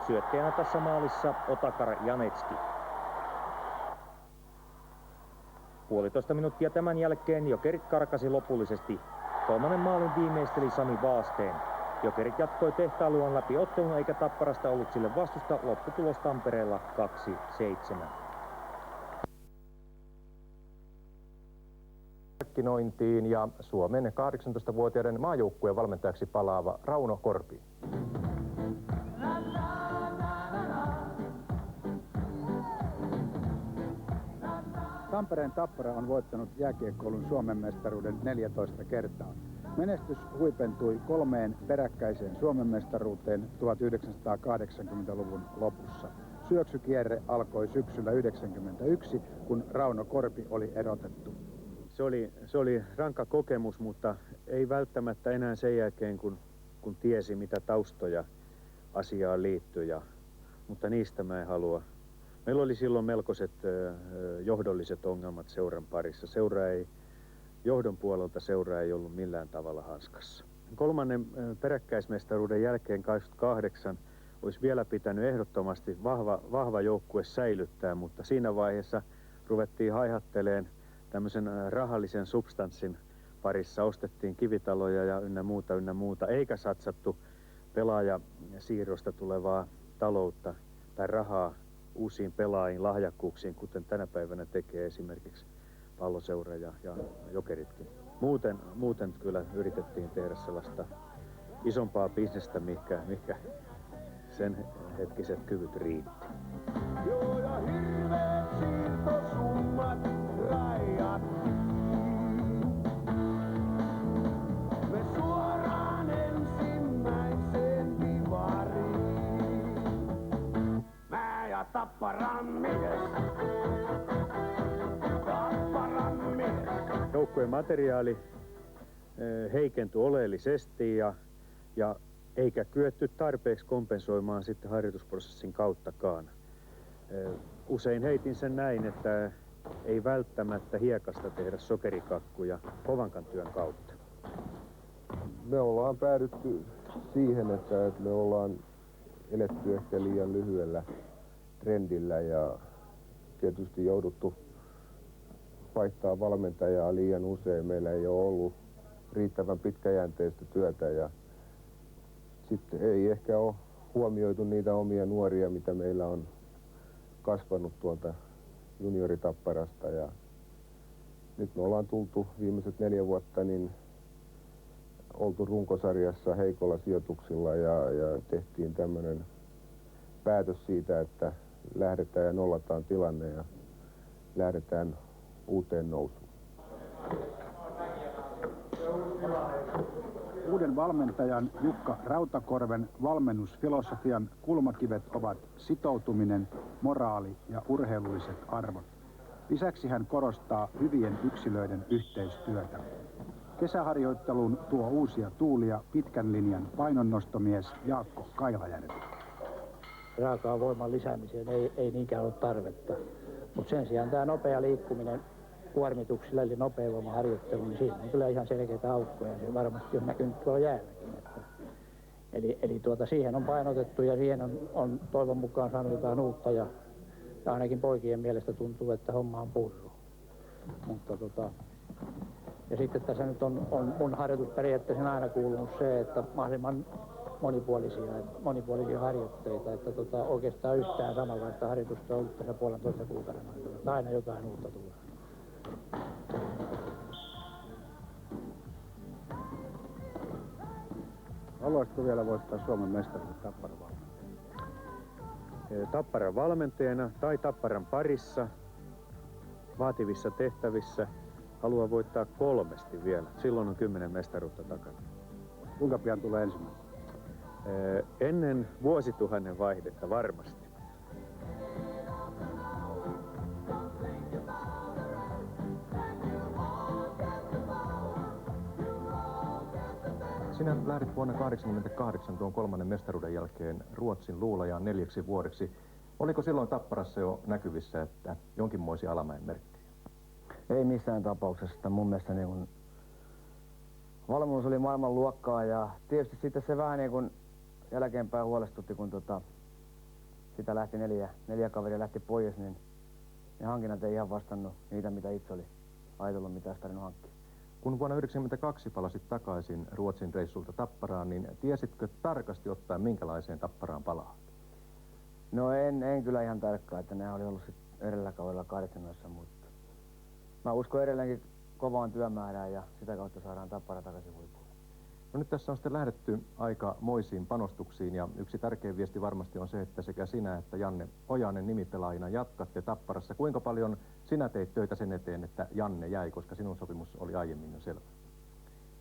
Syöttäjänä tässä maalissa Otakar Janetski. Puolitoista minuuttia tämän jälkeen Jokerit karkasi lopullisesti. Kolmannen maalin viimeisteli Sami Vaasteen. Jokerit jatkoi tehtailuaan läpi ottelun eikä Tapparasta ollut sille vastusta. Lopputulos Tampereella 2-7. Markkinointiin ja Suomen 18-vuotiaiden maajoukkueen valmentajaksi palaava Rauno Korpi. Tampereen Tappara on voittanut jääkiekkoilun Suomen mestaruuden 14 kertaa. Menestys huipentui 3 peräkkäiseen Suomen mestaruuteen 1980-luvun lopussa. Syöksykierre alkoi syksyllä 1991, kun Rauno Korpi oli erotettu. Se oli rankka kokemus, mutta ei välttämättä enää sen jälkeen, kun tiesi, mitä taustoja asiaan liittyy. Mutta niistä mä en halua. Meillä oli silloin melkoiset johdolliset ongelmat seuran parissa. Johdon puolelta seura ei ollut millään tavalla hanskassa. Kolmannen peräkkäismestaruuden jälkeen 28 olisi vielä pitänyt ehdottomasti vahva joukkue säilyttää, mutta siinä vaiheessa ruvettiin haihatteleen tämmöisen rahallisen substanssin parissa. Ostettiin kivitaloja ja ynnä muuta, eikä satsattu pelaajasiirrosta tulevaa taloutta tai rahaa uusiin pelaajiin, lahjakkuuksiin, kuten tänä päivänä tekee esimerkiksi Palloseura ja Jokeritkin. Muuten kyllä yritettiin tehdä sellaista isompaa bisnestä, mikä sen hetkiset kyvyt riitti. Joo, ja hirveät siirtosummat rajattiin. Me suoraan ensimmäiseen divariin. Mä ja Tapparan mies. Tapparan mies. Joukkueen materiaali heikentyi oleellisesti ja eikä kyetty tarpeeksi kompensoimaan sitten harjoitusprosessin kauttakaan. Usein heitin sen näin, että ei välttämättä hiekasta tehdä sokerikakkuja kovankan työn kautta. Me ollaan päädytty siihen, että me ollaan eletty ehkä liian lyhyellä trendillä ja tietysti jouduttu vaihtaa valmentajaa liian usein. Meillä ei ole ollut riittävän pitkäjänteistä työtä ja sitten ei ehkä ole huomioitu niitä omia nuoria, mitä meillä on kasvanut tuolta junioritapparasta. Ja nyt me ollaan tultu viimeiset 4 vuotta niin oltu runkosarjassa heikolla sijoituksilla ja tehtiin tämmöinen päätös siitä, että lähdetään ja nollataan tilanne ja lähdetään uuteen nousuun. Uuden valmentajan Jukka Rautakorven valmennusfilosofian kulmakivet ovat sitoutuminen, moraali ja urheilulliset arvot. Lisäksi hän korostaa hyvien yksilöiden yhteistyötä. Kesäharjoitteluun tuo uusia tuulia pitkän linjan painonnostomies Jaakko Kailajärvi. Raakaan voiman lisäämiseen ei niinkään ole tarvetta, mutta sen sijaan tämä nopea liikkuminen kuormituksilla eli nopea voimaharjoittelu, niin siinä on kyllä ihan selkeitä aukkoja ja se varmasti on näkynyt tuolla jäälläkin. Eli siihen on painotettu ja siihen on toivon mukaan saanut jotain uutta ja ainakin poikien mielestä tuntuu, että homma on purru. Mutta ja sitten tässä nyt on mun harjoitusperiaatteessa aina kuulunut se, että mahdollisimman monipuolisia harjoitteita, että oikeastaan yhtään samanlaista harjoitusta on ollut tässä 1,5 kuukauden aikana. Aina jotain uutta tulee. Haluaisitko vielä voittaa Suomen mestaruuden Tapparan valmentajana? Tapparan valmentajana tai Tapparan parissa vaativissa tehtävissä haluan voittaa 3 vielä. Silloin on 10 mestaruutta takana. Kuinka pian tulee ensimmäinen? Ennen vuosituhannen vaihdetta varmasti. Sinä lähdit vuonna 1988 tuon 3. mestaruuden jälkeen Ruotsin luulajaan 4 vuodeksi. Oliko silloin Tapparassa jo näkyvissä, että jonkinmoisia alamäen merkkejä? Ei missään tapauksessa. Mun mielestä valmennus oli maailman luokkaa ja tietysti sitten se vähän jälkeenpäin huolestutti, kun sitä lähti neljä kaveria lähti pois, niin ne hankinnat ei ihan vastannut niitä, mitä itse oli ajatellut, mitä olisi tarvinnut hankkia. Kun vuonna 1992 palasit takaisin Ruotsin reissulta Tapparaan, niin tiesitkö tarkasti ottaen, minkälaiseen Tapparaan palaa? No en kyllä ihan tarkkaan, että ne oli ollut sit edellä kaudella karsinnoissa, mutta mä uskon edelleenkin kovaan työmäärään ja sitä kautta saadaan Tappara takaisin huipulle. No nyt tässä on sitten lähdetty aika moisiin panostuksiin ja yksi tärkeä viesti varmasti on se, että sekä sinä että Janne Ojanen nimipelaajina jatkatte Tapparassa. Kuinka paljon sinä teit töitä sen eteen, että Janne jäi, koska sinun sopimus oli aiemmin jo selvä?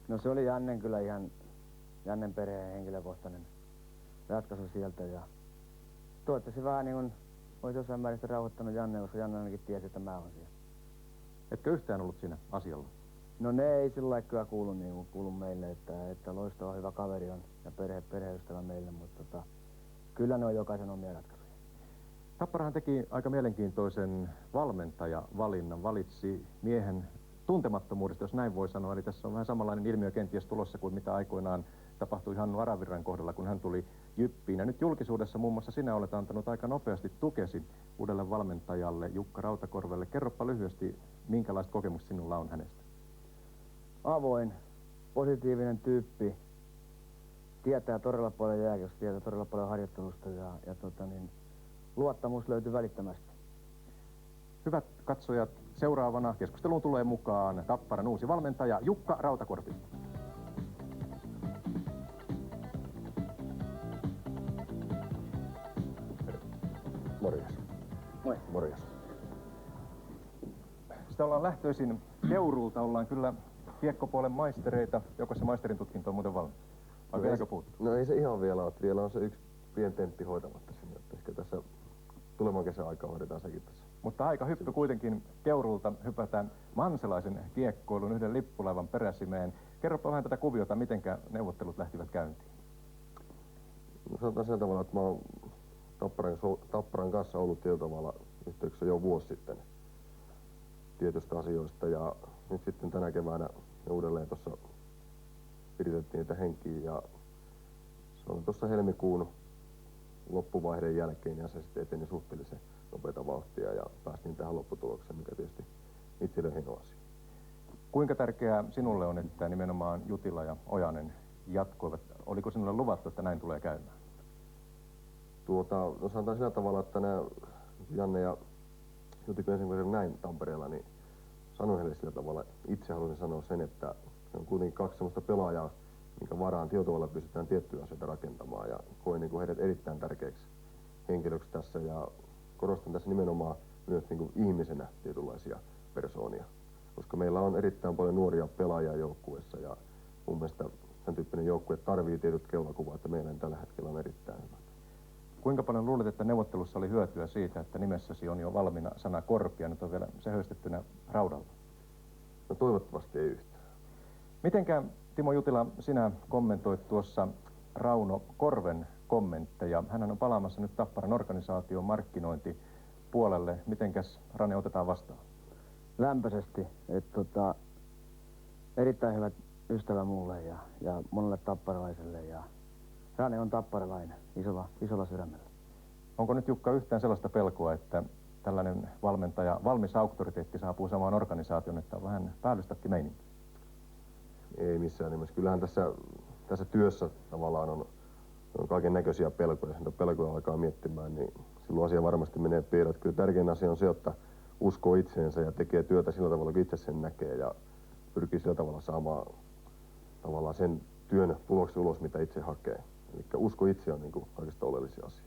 No se oli Jannen kyllä ihan Jannen perheen henkilökohtainen ratkaisu sieltä ja toivottavasti vähän niin kuin olisi jossain määrin rauhoittanut Janne, koska Janne ainakin tiesi, että mä oon siellä. Etkö yhtään ollut siinä asialla? No ne ei sillä lailla kyllä kuulu meille, että loistava hyvä kaveri on ja perheystävä meille, mutta kyllä ne on jokaisen omia ratkaisuja. Tapparahan teki aika mielenkiintoisen valmentajavalinnan, valitsi miehen tuntemattomuudesta, jos näin voi sanoa. Eli tässä on vähän samanlainen ilmiö kenties tulossa kuin mitä aikoinaan tapahtui Hannu Aravirran kohdalla, kun hän tuli Jyppiin. Ja nyt julkisuudessa muun muassa sinä olet antanut aika nopeasti tukesi uudelle valmentajalle Jukka Rautakorvelle. Kerropa lyhyesti, minkälaista kokemusta sinulla on hänestä? Avoin, positiivinen tyyppi, tietää todella paljon jääkiekosta, tietää todella paljon harjoittelusta ja luottamus löytyy välittömästi. Hyvät katsojat, seuraavana keskusteluun tulee mukaan Tapparan uusi valmentaja Jukka Rautakorpi. Morjes. Moi. Morjes. Sitä ollaan lähtöisin Keuruulta, ollaan kyllä kiekkopuolen maistereita. Joko se maisterin tutkinto on muuten valmis? Vai vieläkö puuttuu? No ei se ihan vielä ole. Vielä on se yksi pieni tentti hoitamatta sinne. Ehkä tässä tulevan kesän aikaa hoidetaan sekin tässä. Mutta aika hyppy kuitenkin Keuruulta hypätään Manselaisen kiekkoilun yhden lippulaivan peräsimeen. Kerropa vähän tätä kuviota, mitenkä neuvottelut lähtivät käyntiin. No sanotaan sillä tavalla, että mä oon Tapparan kanssa ollut tietyllä tavalla yhteyksissä jo vuosi sitten tietystä asioista ja nyt sitten tänä keväänä me uudelleen tuossa piritettiin niitä henkiä ja se on tuossa helmikuun loppuvaiheen jälkeen ja se sitten eteni suhteellisen nopeata vauhtia ja päästiin tähän lopputulokseen, mikä tietysti itselle hieno asia. Kuinka tärkeää sinulle on, että nimenomaan Jutila ja Ojanen jatkoivat? Oliko sinulle luvattu, että näin tulee käymään? No sanotaan sillä tavalla, että nämä Janne ja Jutikko ensimmäisen näin Tampereella, niin sanoin heille sillä tavalla, itse haluaisin sanoa sen, että se on kuitenkin kaksi sellaista pelaajaa, minkä varaan tietyllä tavalla pystytään tiettyjä asioita rakentamaan ja koen niin kuin heidät erittäin tärkeäksi henkilöksi tässä ja korostan tässä nimenomaan myös niin kuin ihmisenä tietynlaisia persoonia, koska meillä on erittäin paljon nuoria pelaajia joukkueessa ja mun mielestä tämän tyyppinen joukkue tarvii tietyt kellokuvat, että meillä tällä hetkellä on erittäin hyvä. Kuinka paljon luulet, että neuvottelussa oli hyötyä siitä, että nimessäsi on jo valmiina sana Korpi ja nyt on vielä se höystettynä raudalla? No toivottavasti ei yhtään. Mitenkä, Timo Jutila, sinä kommentoit tuossa Rauno Korven kommentteja? Hänhän on palaamassa nyt Tapparan organisaation markkinointipuolelle. Mitenkäs Rane otetaan vastaan? Lämpöisesti, että erittäin hyvä ystävä mulle ja monelle tapparalaiselle ja Rane on tapparalainen, isolla sydämellä. Onko nyt Jukka yhtään sellaista pelkoa, että tällainen valmentaja, valmis auktoriteetti saapuu samaan organisaation, että on vähän päällystakki meininki? Ei missään nimessä. Kyllähän tässä työssä tavallaan on kaiken näköisiä pelkoja. Jos niitä pelkoja alkaa miettimään, niin silloin asia varmasti menee piirret. Kyllä tärkein asia on se, että uskoo itseensä ja tekee työtä sillä tavalla, kun itse sen näkee ja pyrkii sillä tavalla saamaan tavallaan sen työn tuloksen ulos, mitä itse hakee. Eli usko itse on niin kuin kaikista oleellisia asia.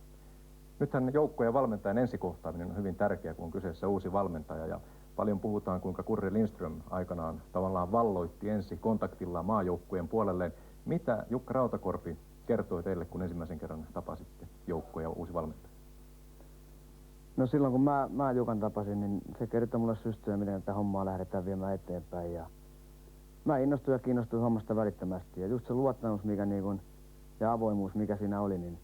Nythän joukkueen ja valmentajan ensikohtaaminen on hyvin tärkeä, kun on kyseessä uusi valmentaja. Ja paljon puhutaan, kuinka Kurre Lindström aikanaan tavallaan valloitti ensi kontaktillaan maajoukkueen puolelleen. Mitä Jukka Rautakorpi kertoi teille, kun ensimmäisen kerran tapasitte joukkue ja uusi valmentaja? No silloin kun mä Jukan tapasin, niin se kertoi mulle systeemiä, miten tätä hommaa lähdetään viemään eteenpäin. Ja mä innostuin ja kiinnostuin hommasta välittömästi. Ja just se luottamus ja avoimuus, mikä siinä oli, niin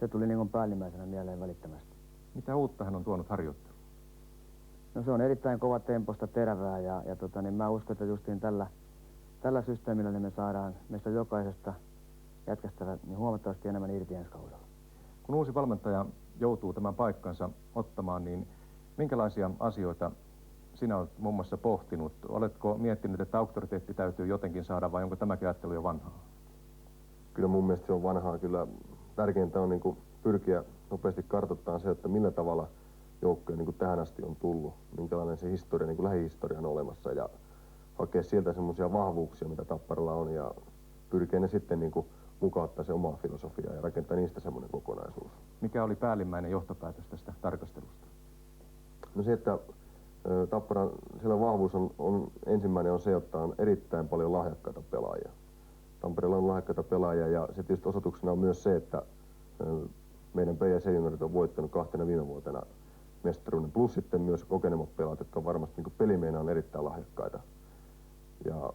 se tuli päällimmäisenä mieleen välittömästi. Mitä uutta hän on tuonut harjoitteluun? No se on erittäin kova temposta, terävää ja mä uskon, että justiin tällä systeemillä niin me saadaan meistä jokaisesta jätkästä niin huomattavasti enemmän irti ensi kaudella. Kun uusi valmentaja joutuu tämän paikkansa ottamaan, niin minkälaisia asioita sinä olet muun muassa pohtinut? Oletko miettinyt, että auktoriteetti täytyy jotenkin saada vai onko tämäkin ajattelu jo vanhaa? Kyllä mun mielestä se on vanhaa. Kyllä tärkeintä on niin kuin pyrkiä nopeasti kartoittamaan se, että millä tavalla joukkoja niin kuin tähän asti on tullut, minkälainen se historia, niin kuin lähihistoria on olemassa ja hakea sieltä semmoisia vahvuuksia, mitä Tapparalla on ja pyrkiä ne sitten niin kuin mukauttaa se omaa filosofiaa ja rakentaa niistä semmoinen kokonaisuus. Mikä oli päällimmäinen johtopäätös tästä tarkastelusta? No se, että Tapparan siellä vahvuus on ensimmäinen on se, että on erittäin paljon lahjakkaita pelaajia. Tampereella on lahjakkaita pelaajia ja se tietysti osoituksena on myös se, että meidän PSC-juniorit on voittanut 2 viime vuotena mestaruuden, plus sitten myös kokeneemmat pelaajat, jotka on varmasti niin pelimeinaan erittäin lahjakkaita. Ja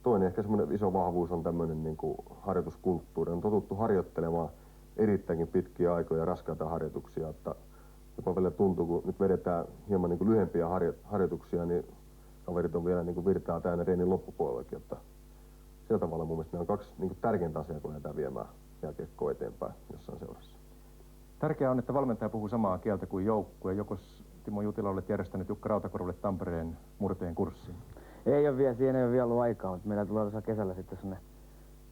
toinen ehkä semmoinen iso vahvuus on tämmöinen niin kuin harjoituskulttuuri. On totuttu harjoittelemaan erittäinkin pitkiä aikoja raskaita harjoituksia, että jopa vielä tuntuu, kun nyt vedetään hieman niin kuin lyhempiä harjoituksia, niin kaverit on vielä niin kuin virtaa täynnä reenin loppupuolellakin. Että sillä tavalla mun mielestä ne on 2 niin kuin tärkeintä asiaa, kun lähdetään viemään jääkiekkoa eteenpäin jossain seurassa. Tärkeää on, että valmentaja puhuu samaa kieltä kuin joukkue. Jokos Timo Jutila olet järjestänyt Jukka Rautakorvalle Tampereen murteen kurssiin? Ei ole vielä, siihen ei ole vielä ollut aikaa, mutta meillä tulee tuossa kesällä sitten sellainen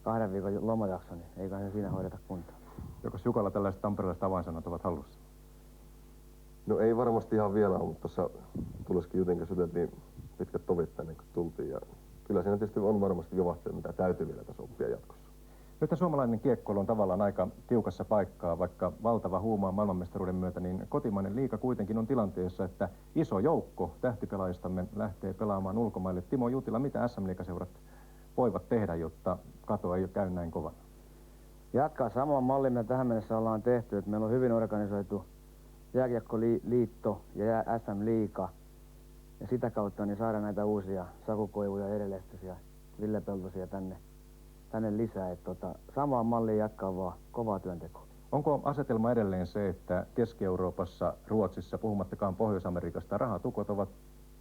2 viikon lomajakso, niin eiköhän se siinä hoideta kuntoon. Jokos Jukalla tällaiset tamperelaiset avainsanat ovat hallussa? No ei varmasti ihan vielä ole, mutta tuossa tulisikin Jutin syteltiin pitkät tovit tänne, kun tultiin. Ja kyllä siinä tietysti on varmasti jovahteita, mitä täytyy vielä tässä oppia jatkossa. Nyt suomalainen kiekkoilu on tavallaan aika tiukassa paikkaa, vaikka valtava huumaa maailmanmestaruuden myötä, niin kotimainen liiga kuitenkin on tilanteessa, että iso joukko tähtipelaajistamme lähtee pelaamaan ulkomaille. Timo Jutila, mitä SM-liigaseurat voivat tehdä, jotta kato ei käy näin kovana? Jatkaa samaa mallia, mitä tähän mennessä ollaan tehty, että meillä on hyvin organisoitu jääkiekkoliitto ja SM-liiga. Ja sitä kautta niin saada näitä uusia Saku Koivuja, Edelehtoisia, Ville Peltosia tänne lisää. Että samaa mallia jatkaa vaan kovaa työntekoa. Onko asetelma edelleen se, että Keski-Euroopassa, Ruotsissa, puhumattakaan Pohjois-Amerikasta, rahatukot ovat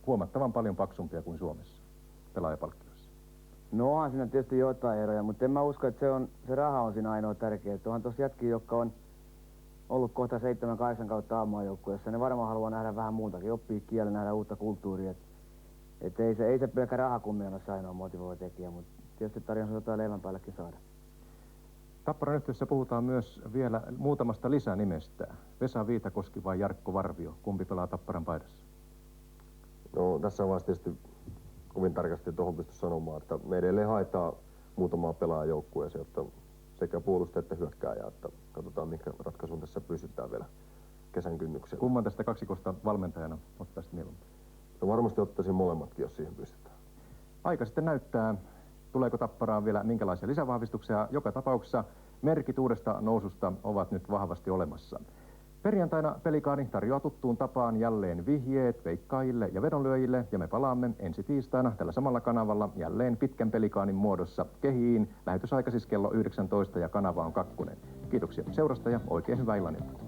huomattavan paljon paksumpia kuin Suomessa pelaajapalkkioissa? No onhan siinä tietysti jotain eroja, mutta en mä usko, että se raha on siinä ainoa tärkeä. Onhan tuossa jätkiä, jotka on ollut kohta 7-8 kautta A-maajoukkueessa. Ne varmaan haluaa nähdä vähän muutakin, oppia kielen, nähdä uutta kulttuuria. Et ei se pelkkä raha kumminkaan ole se ainoa motivoiva tekijä, mutta tietysti tarjoaa jotain leivän päällekin saada. Tapparan yhteydessä puhutaan myös vielä muutamasta lisänimestä. Vesa Viitakoski vai Jarkko Varvio? Kumpi pelaa Tapparan paidassa? No tässä on vasta tietysti kovin tarkasti tuohon pysty sanomaan, että me edelleen haetaan muutamaa pelaajajoukkueeseen, jotta sekä puolustaja että hyökkääjä, että katsotaan mikä ratkaisuun tässä pysytään vielä kesän kynnyksellä. Kumman tästä kaksikosta valmentajana ottaisit mieluummin? No varmasti ottaisin molemmatkin, jos siihen pystytään. Aika sitten näyttää, tuleeko Tapparaan vielä minkälaisia lisävahvistuksia. Joka tapauksessa merkit uudesta noususta ovat nyt vahvasti olemassa. Perjantaina Pelikaani tarjoaa tuttuun tapaan jälleen vihjeet veikkaajille ja vedonlyöjille, ja me palaamme ensi tiistaina tällä samalla kanavalla jälleen pitkän Pelikaanin muodossa Kehiin. Lähetysaika siis kello 19 ja kanava on 2. Kiitoksia seurasta ja oikein hyvää illanjatkoa.